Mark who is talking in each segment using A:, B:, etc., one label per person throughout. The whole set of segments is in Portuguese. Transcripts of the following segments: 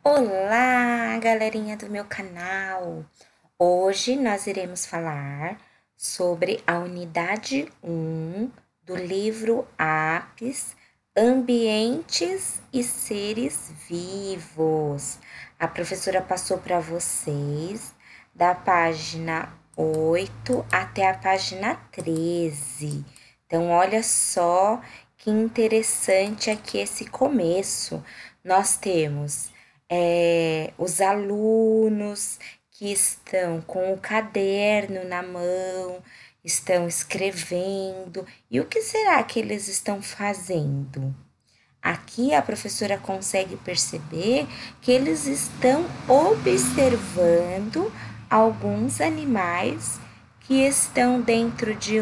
A: Olá, galerinha do meu canal! Hoje nós iremos falar sobre a unidade 1 do livro Apis, Ambientes e Seres Vivos. A professora passou para vocês da página 8 até a página 13. Então, olha só que interessante aqui esse começo. Nós temos os alunos que estão com o caderno na mão, estão escrevendo. E o que será que eles estão fazendo? Aqui a professora consegue perceber que eles estão observando alguns animais que estão dentro de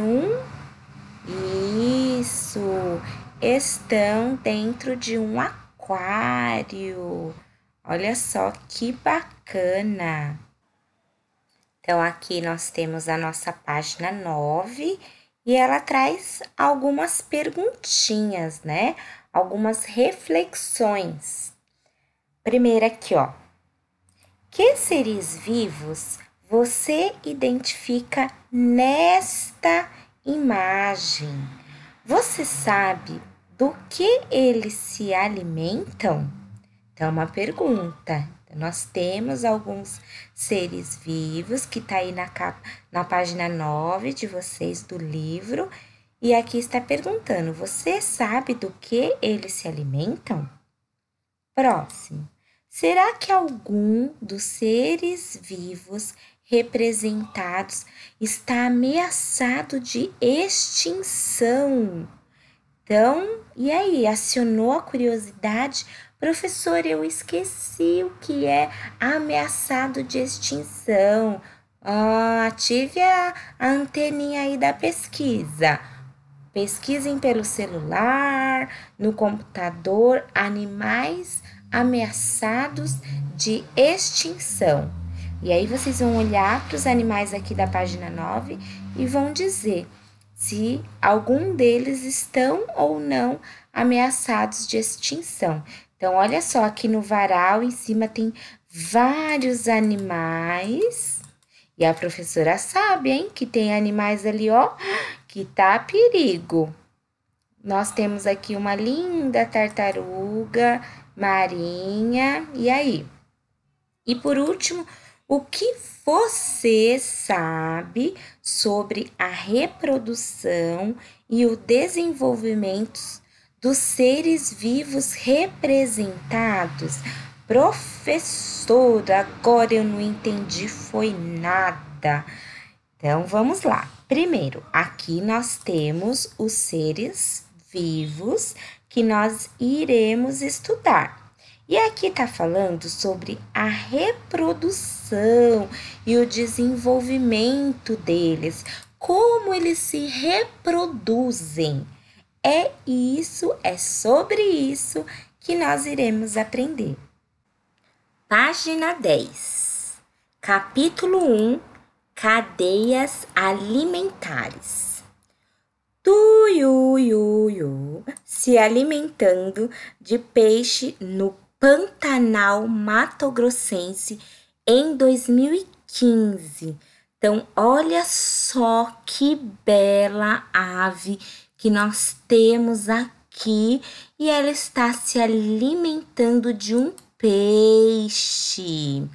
A: estão dentro de um aquário. Olha só que bacana! Então, aqui nós temos a nossa página 9 e ela traz algumas perguntinhas, né? Algumas reflexões. Primeiro aqui, ó. Que seres vivos você identifica nesta imagem? Você sabe do que eles se alimentam? Então, uma pergunta. Nós temos alguns seres vivos que tá aí na página 9 de vocês do livro. E aqui está perguntando, você sabe do que eles se alimentam? Próximo. Será que algum dos seres vivos representados está ameaçado de extinção? Então, e aí, acionou a curiosidade? Professor, eu esqueci o que é ameaçado de extinção. Ative a anteninha aí da pesquisa. Pesquisem pelo celular, no computador, animais ameaçados de extinção. E aí vocês vão olhar para os animais aqui da página 9 e vão dizer se algum deles estão ou não ameaçados de extinção. Então, olha só, aqui no varal em cima tem vários animais. E a professora sabe, hein, que tem animais ali, ó, que tá a perigo. Nós temos aqui uma linda tartaruga marinha. E aí? E por último, o que você sabe sobre a reprodução e o desenvolvimento dos seres vivos representados? Professora, agora eu não entendi, foi nada. Então, vamos lá. Primeiro, aqui nós temos os seres vivos que nós iremos estudar. E aqui está falando sobre a reprodução e o desenvolvimento deles, como eles se reproduzem. É sobre isso que nós iremos aprender. Página 10, capítulo 1, cadeias alimentares. Tuiuiuiu se alimentando de peixe no Pantanal Mato-Grossense em 2015. Então, olha só que bela ave que nós temos aqui e ela está se alimentando de um peixe.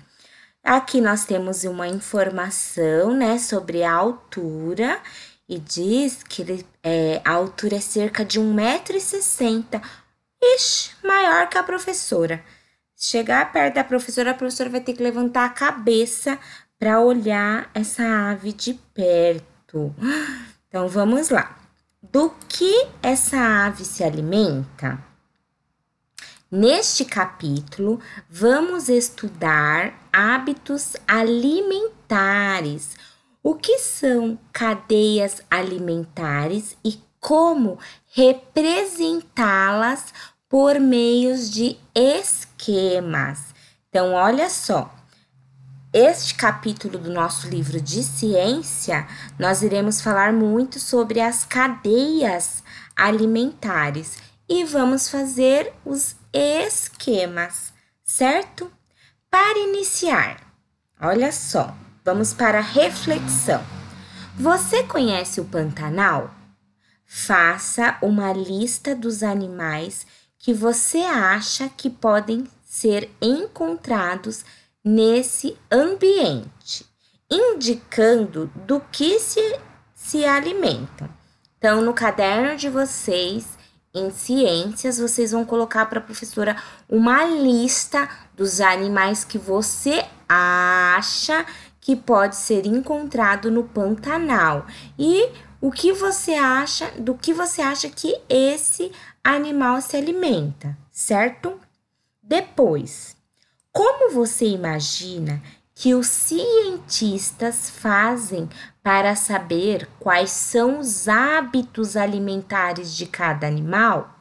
A: Aqui nós temos uma informação, né, sobre a altura e diz que a altura é cerca de 1,60 m. Ixi, maior que a professora. Se chegar perto da professora, a professora vai ter que levantar a cabeça para olhar essa ave de perto. Então, vamos lá. Do que essa ave se alimenta? Neste capítulo, vamos estudar hábitos alimentares. O que são cadeias alimentares e como representá-las por meios de esquemas. Então, olha só. Este capítulo do nosso livro de ciência, nós iremos falar muito sobre as cadeias alimentares e vamos fazer os esquemas, certo? Para iniciar, olha só, vamos para a reflexão. Você conhece o Pantanal? Faça uma lista dos animais que você acha que podem ser encontrados nesse ambiente, indicando do que se alimentam. Então, no caderno de vocês, em ciências, vocês vão colocar para a professora uma lista dos animais que você acha que pode ser encontrado no Pantanal e o que você acha, do que você acha que esse animal se alimenta, certo? Depois, como você imagina que os cientistas fazem para saber quais são os hábitos alimentares de cada animal?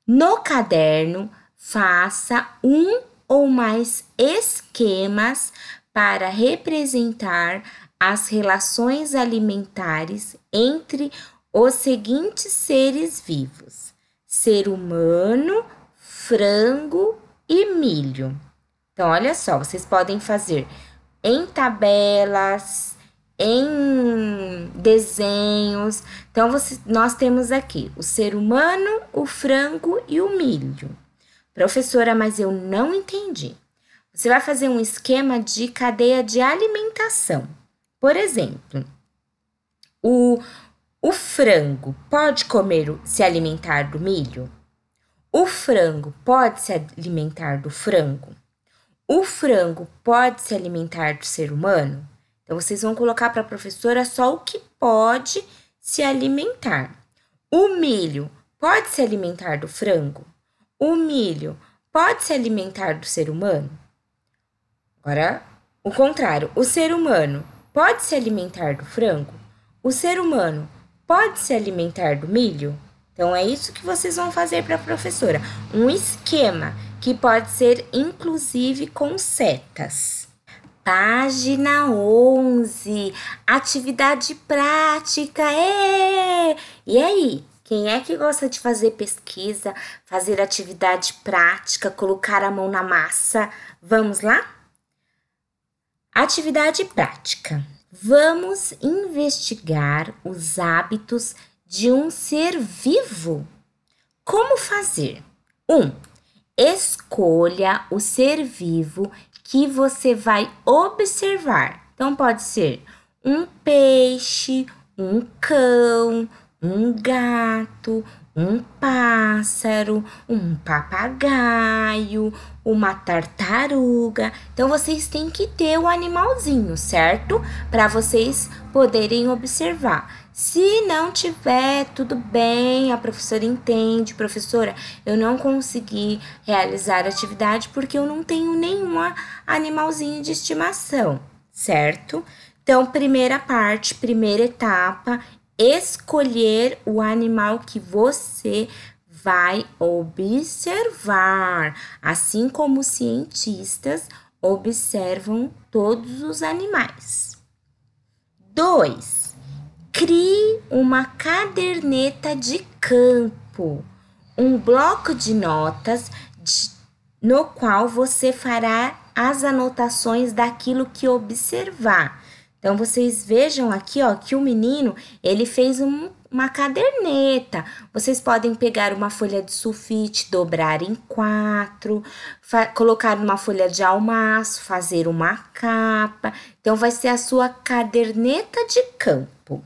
A: No caderno, faça um ou mais esquemas para representar as relações alimentares entre os seguintes seres vivos: ser humano, frango e milho. Então, olha só, vocês podem fazer em tabelas, em desenhos. Então, nós temos aqui o ser humano, o frango e o milho. Professora, mas eu não entendi. Você vai fazer um esquema de cadeia de alimentação. Por exemplo, o frango pode se alimentar do milho? O frango pode se alimentar do frango? O frango pode se alimentar do ser humano? Então, vocês vão colocar para a professora só o que pode se alimentar. O milho pode se alimentar do frango? O milho pode se alimentar do ser humano? Agora, o contrário, o ser humano pode se alimentar do frango? O ser humano pode se alimentar do milho? Então, é isso que vocês vão fazer para a professora. Um esquema que pode ser, inclusive, com setas. Página 11, atividade prática. E aí, quem é que gosta de fazer pesquisa, fazer atividade prática, colocar a mão na massa? Vamos lá? Atividade prática. Vamos investigar os hábitos de um ser vivo. Como fazer? 1. Escolha o ser vivo que você vai observar. Então, pode ser um peixe, um cão, um gato, um pássaro, um papagaio, uma tartaruga. Então, vocês têm que ter o animalzinho, certo? Para vocês poderem observar. Se não tiver, tudo bem, a professora entende. Professora, eu não consegui realizar a atividade porque eu não tenho nenhum animalzinho de estimação, certo? Então, primeira parte, primeira etapa, escolher o animal que você vai observar, assim como os cientistas observam todos os animais. 2. Crie uma caderneta de campo, um bloco de notas no qual você fará as anotações daquilo que observar. Então, vocês vejam aqui, ó, que o menino, ele fez uma caderneta. Vocês podem pegar uma folha de sulfite, dobrar em 4, colocar numa folha de almaço, fazer uma capa. Então, vai ser a sua caderneta de campo.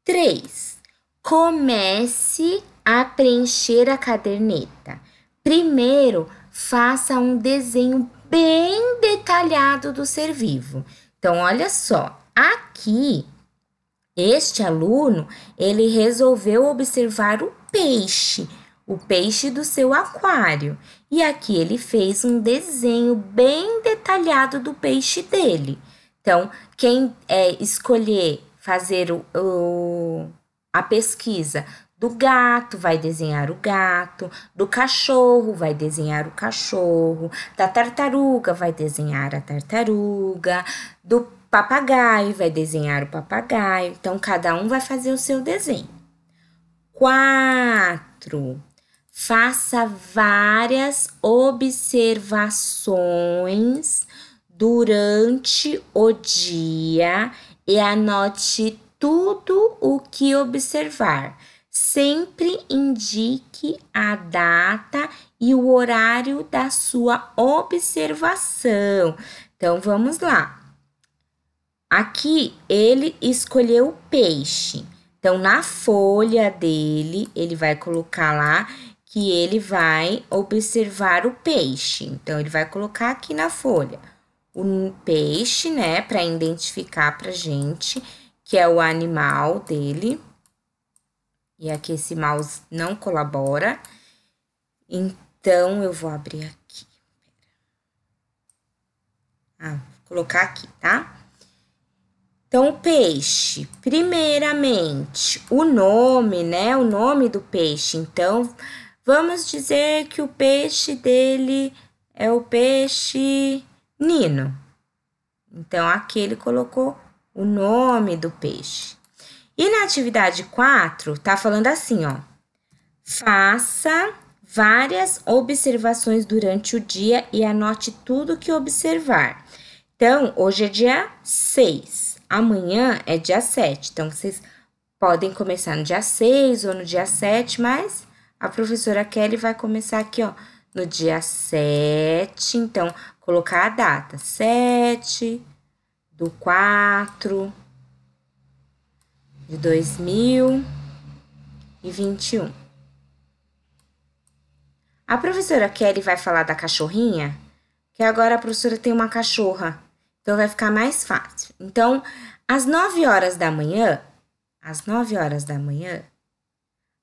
A: 3. Comece a preencher a caderneta. Primeiro, faça um desenho bem detalhado do ser vivo. Então, olha só, aqui, este aluno, ele resolveu observar o peixe do seu aquário. E aqui ele fez um desenho bem detalhado do peixe dele. Então, quem escolher fazer a pesquisa do gato, vai desenhar o gato, do cachorro, vai desenhar o cachorro, da tartaruga, vai desenhar a tartaruga, do papagaio, vai desenhar o papagaio. Então, cada um vai fazer o seu desenho. 4. Faça várias observações durante o dia e anote tudo o que observar. Sempre indique a data e o horário da sua observação. Então, vamos lá. Aqui, ele escolheu peixe. Então, na folha dele, ele vai colocar lá que ele vai observar o peixe. Então, ele vai colocar aqui na folha o peixe, né, para identificar pra gente que é o animal dele. E aqui esse mouse não colabora. Então, eu vou abrir aqui. Vou colocar aqui, tá? Então, o peixe, primeiramente, o nome, né? O nome do peixe. Então, vamos dizer que o peixe dele é o peixe Nino. Então, aqui ele colocou o nome do peixe. E na atividade 4, tá falando assim, ó. Faça várias observações durante o dia e anote tudo que observar. Então, hoje é dia 6. Amanhã é dia 7, então vocês podem começar no dia 6 ou no dia 7, mas a professora Kelly vai começar aqui, ó, no dia 7, então, colocar a data, 7/4 de 2021. A professora Kelly vai falar da cachorrinha, que agora a professora tem uma cachorra. Então, vai ficar mais fácil. Então, às 9 horas da manhã,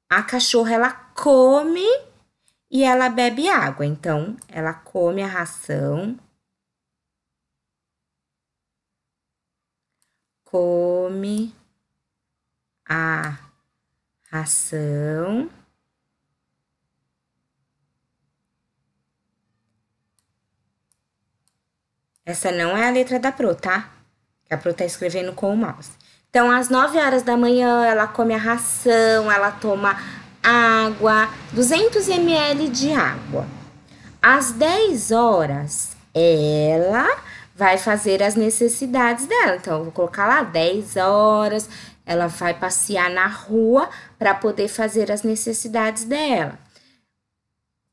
A: a cachorra, ela come e ela bebe água. Então, ela come a ração. Come a ração. Essa não é a letra da Pro, tá? Que a Pro tá escrevendo com o mouse. Então, às 9 horas da manhã, ela come a ração, ela toma água, 200 ml de água. Às 10 horas, ela vai fazer as necessidades dela. Então, eu vou colocar lá 10 horas, ela vai passear na rua para poder fazer as necessidades dela.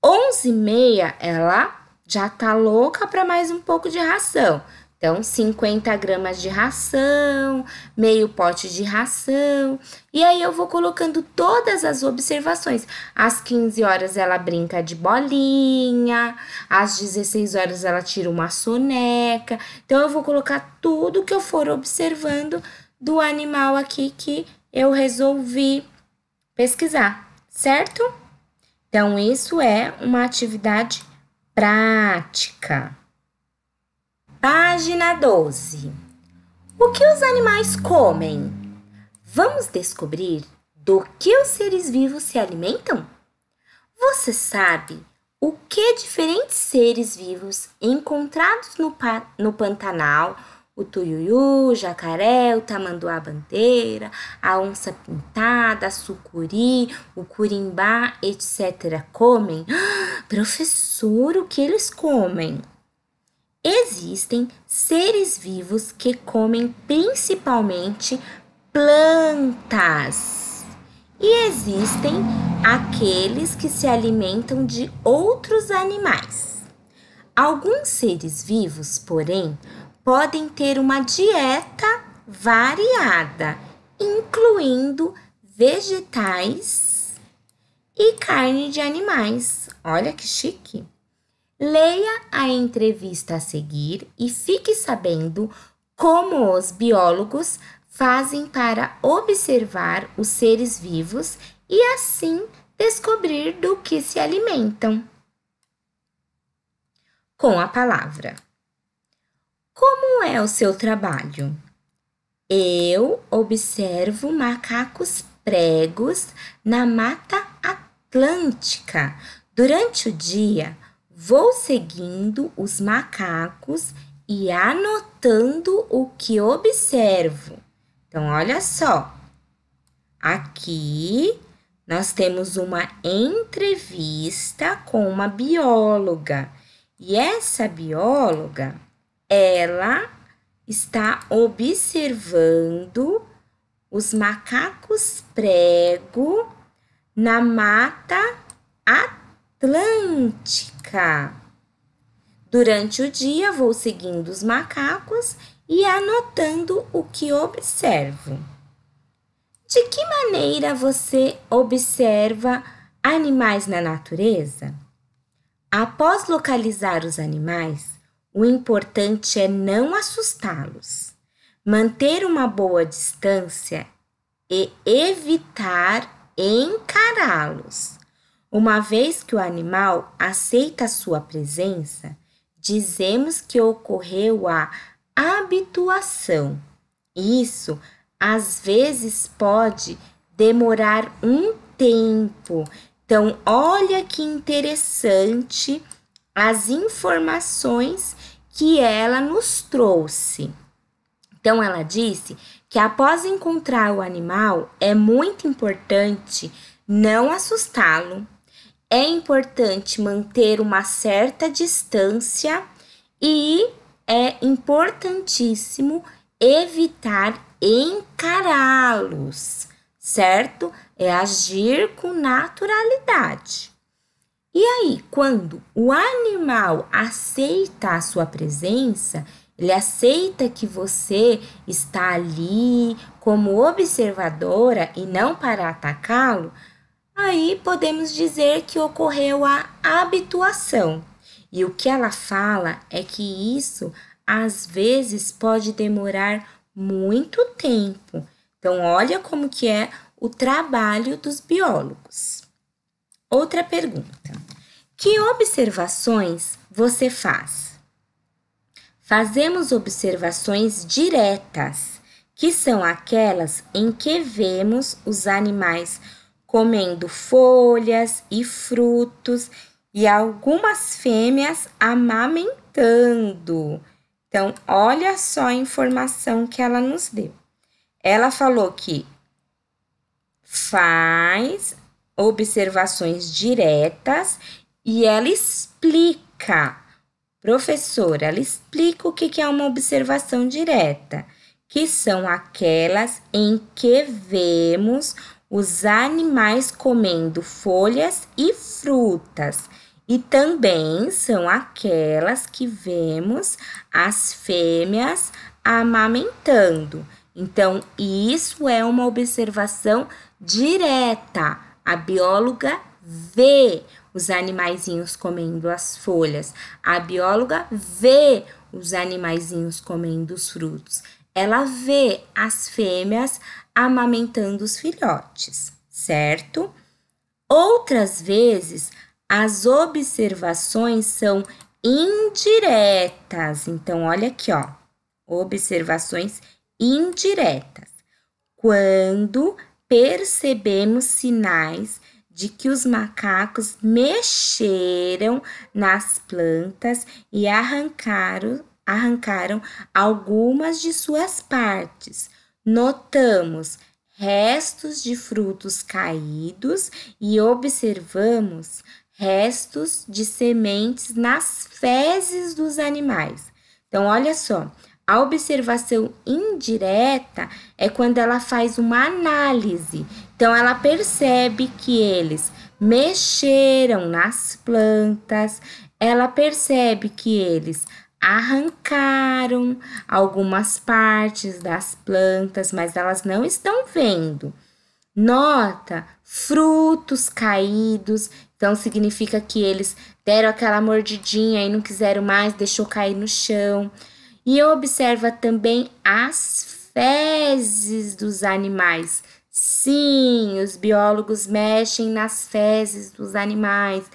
A: 11h30, ela já tá louca para mais um pouco de ração. Então, 50 gramas de ração, meio pote de ração. E aí, eu vou colocando todas as observações. Às 15 horas, ela brinca de bolinha. Às 16 horas, ela tira uma soneca. Então, eu vou colocar tudo que eu for observando do animal aqui que eu resolvi pesquisar, certo? Então, isso é uma atividade prática. Página 12. O que os animais comem? Vamos descobrir do que os seres vivos se alimentam? Você sabe o que diferentes seres vivos encontrados no Pantanal, o tuiuiu, o jacaré, o tamanduá-bandeira, a onça-pintada, a sucuri, o curimbá, etc. comem? Professor, o que eles comem? Existem seres vivos que comem principalmente plantas. E existem aqueles que se alimentam de outros animais. Alguns seres vivos, porém, podem ter uma dieta variada, incluindo vegetais e carne de animais. Olha que chique! Leia a entrevista a seguir e fique sabendo como os biólogos fazem para observar os seres vivos e assim descobrir do que se alimentam. Com a palavra. Como é o seu trabalho? Eu observo macacos pregos na Mata Atlântica. Durante o dia, vou seguindo os macacos e anotando o que observo. Então, olha só. Aqui nós temos uma entrevista com uma bióloga. E essa bióloga, ela está observando os macacos prego na Mata Atlântica. Durante o dia, vou seguindo os macacos e anotando o que observo. De que maneira você observa animais na natureza? Após localizar os animais, o importante é não assustá-los, manter uma boa distância e evitar encará-los. Uma vez que o animal aceita a sua presença, dizemos que ocorreu a habituação. Isso, às vezes, pode demorar um tempo. Então, olha que interessante as informações que ela nos trouxe. Então, ela disse que após encontrar o animal, é muito importante não assustá-lo, é importante manter uma certa distância e é importantíssimo evitar encará-los, certo? É agir com naturalidade. E aí, quando o animal aceita a sua presença, ele aceita que você está ali como observadora e não para atacá-lo, aí podemos dizer que ocorreu a habituação. E o que ela fala é que isso, às vezes, pode demorar muito tempo. Então, olha como que é o trabalho dos biólogos. Outra pergunta. Que observações você faz? Fazemos observações diretas, que são aquelas em que vemos os animais comendo folhas e frutos e algumas fêmeas amamentando. Então, olha só a informação que ela nos deu. Ela falou que faz observações diretas e ela explica, professora, ela explica o que é uma observação direta, que são aquelas em que vemos os animais comendo folhas e frutas, e também são aquelas que vemos as fêmeas amamentando. Então, isso é uma observação direta. A bióloga vê os animaizinhos comendo as folhas. A bióloga vê os animaizinhos comendo os frutos. Ela vê as fêmeas amamentando os filhotes, certo? Outras vezes, as observações são indiretas. Então, olha aqui, ó. Observações indiretas. Quando percebemos sinais de que os macacos mexeram nas plantas e arrancaram algumas de suas partes. Notamos restos de frutos caídos e observamos restos de sementes nas fezes dos animais. Então, olha só, a observação indireta é quando ela faz uma análise. Então, ela percebe que eles mexeram nas plantas, ela percebe que eles arrancaram algumas partes das plantas, mas elas não estão vendo. Nota frutos caídos, então significa que eles deram aquela mordidinha e não quiseram mais, deixou cair no chão. E observa também as fezes dos animais. Sim, os biólogos mexem nas fezes dos animais.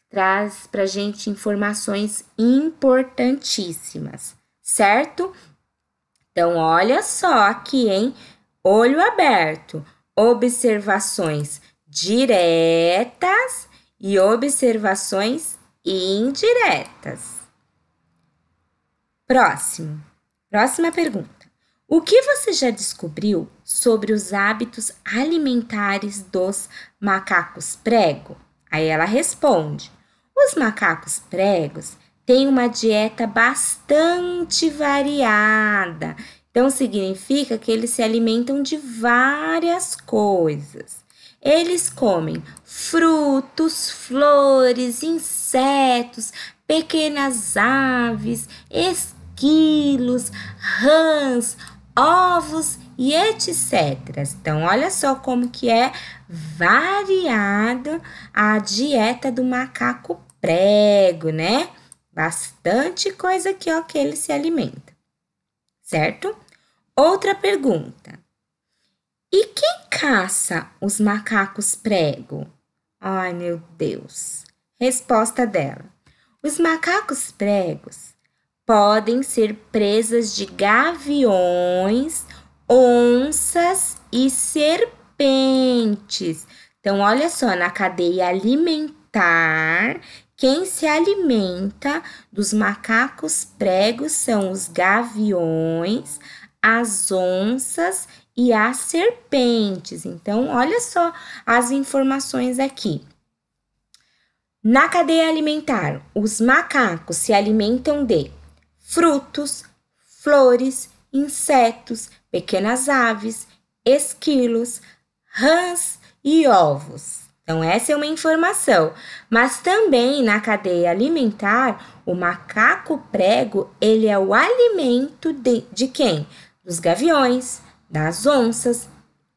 A: Traz pra gente informações importantíssimas, certo? Então, olha só aqui, hein? Olho aberto. Observações diretas e observações indiretas. Próxima pergunta. O que você já descobriu sobre os hábitos alimentares dos macacos prego? Aí ela responde: os macacos pregos têm uma dieta bastante variada. Então, significa que eles se alimentam de várias coisas. Eles comem frutos, flores, insetos, pequenas aves, esquilos, rãs, ovos e etc. Então, olha só como que é variada a dieta do macaco prego, né? Bastante coisa aqui, ó, que ele se alimenta, certo? Outra pergunta. E quem caça os macacos prego? Ai, meu Deus. Resposta dela. Os macacos pregos podem ser presas de gaviões, onças e serpentes. Então, olha só, na cadeia alimentar, quem se alimenta dos macacos pregos são os gaviões, as onças e as serpentes. Então, olha só as informações aqui. Na cadeia alimentar, os macacos se alimentam de frutos, flores, insetos, pequenas aves, esquilos, rãs e ovos. Então, essa é uma informação. Mas também na cadeia alimentar, o macaco prego, ele é o alimento de quem? Dos gaviões, das onças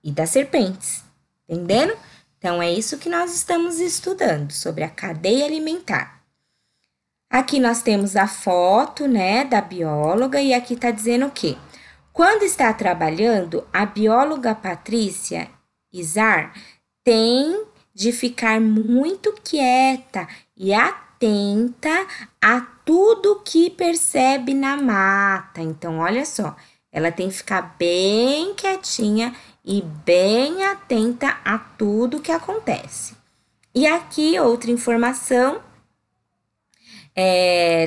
A: e das serpentes. Entendendo? Então, é isso que nós estamos estudando, sobre a cadeia alimentar. Aqui nós temos a foto, né, da bióloga, e aqui está dizendo o quê? Quando está trabalhando, a bióloga Patrícia Izar tem de ficar muito quieta e atenta a tudo que percebe na mata. Então, olha só, ela tem que ficar bem quietinha e bem atenta a tudo que acontece. E aqui outra informação,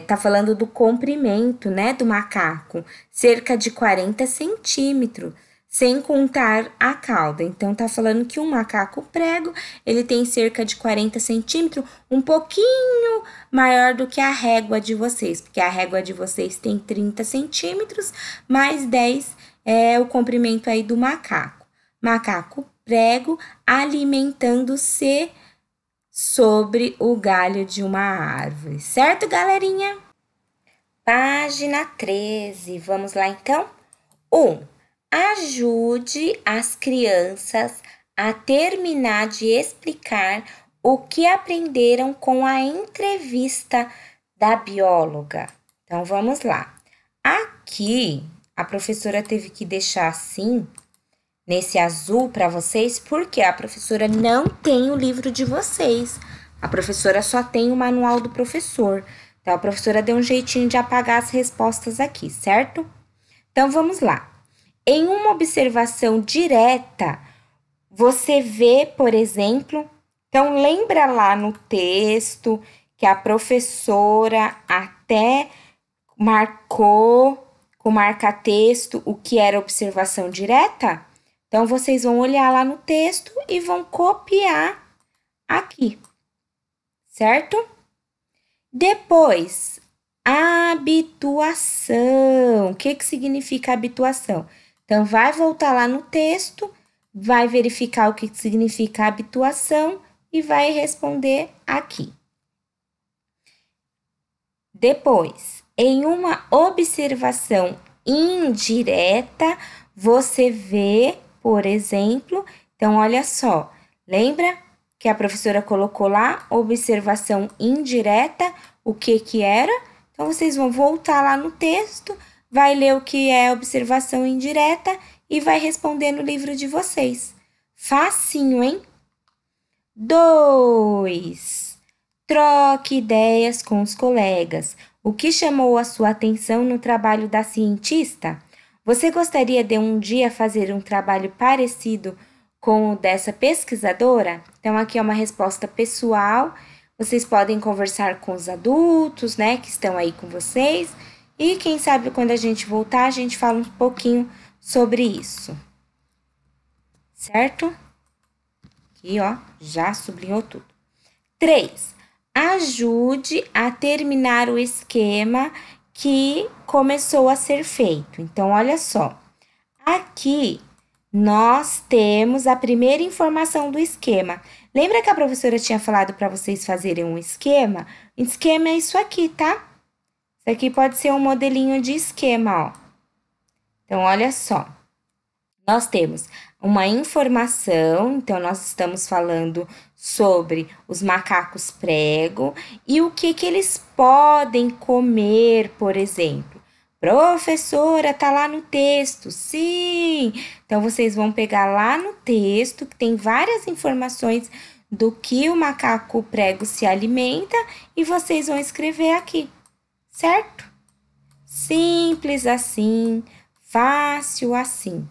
A: tá falando do comprimento, né, do macaco, cerca de 40 centímetros, sem contar a cauda. Então, tá falando que um macaco prego, ele tem cerca de 40 centímetros, um pouquinho maior do que a régua de vocês, porque a régua de vocês tem 30 centímetros, mais 10 é o comprimento aí do macaco. Macaco prego alimentando-se sobre o galho de uma árvore, certo, galerinha? Página 13, vamos lá então? 1. Ajude as crianças a terminar de explicar o que aprenderam com a entrevista da bióloga. Então, vamos lá. Aqui, a professora teve que deixar assim, nesse azul para vocês, porque a professora não tem o livro de vocês. A professora só tem o manual do professor. Então, a professora deu um jeitinho de apagar as respostas aqui, certo? Então, vamos lá. Em uma observação direta, você vê, por exemplo, então lembra lá no texto que a professora até marcou com marca-texto o que era observação direta? Então, vocês vão olhar lá no texto e vão copiar aqui, certo? Depois, habituação. O que significa habituação? Então, vai voltar lá no texto, vai verificar o que significa habituação e vai responder aqui. Depois, em uma observação indireta, você vê, por exemplo, então olha só, lembra que a professora colocou lá observação indireta, o que era? Então, vocês vão voltar lá no texto, vai ler o que é observação indireta e vai responder no livro de vocês. Facinho, hein? 2. Troque ideias com os colegas. O que chamou a sua atenção no trabalho da cientista? Você gostaria de um dia fazer um trabalho parecido com o dessa pesquisadora? Então, aqui é uma resposta pessoal. Vocês podem conversar com os adultos, né, que estão aí com vocês. E quem sabe quando a gente voltar, a gente fala um pouquinho sobre isso. Certo? Aqui, ó, já sublinhou tudo. 3. Ajude a terminar o esquema que começou a ser feito. Então, olha só. Aqui, nós temos a primeira informação do esquema. Lembra que a professora tinha falado para vocês fazerem um esquema? O esquema é isso aqui, tá? Isso aqui pode ser um modelinho de esquema, ó. Então, olha só. Nós temos uma informação, então nós estamos falando sobre os macacos prego e o que eles podem comer, por exemplo. Professora, tá lá no texto. Sim! Então vocês vão pegar lá no texto, que tem várias informações do que o macaco prego se alimenta e vocês vão escrever aqui, certo? Simples assim, fácil assim.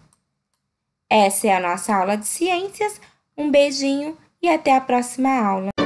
A: Essa é a nossa aula de ciências. Um beijinho e até a próxima aula.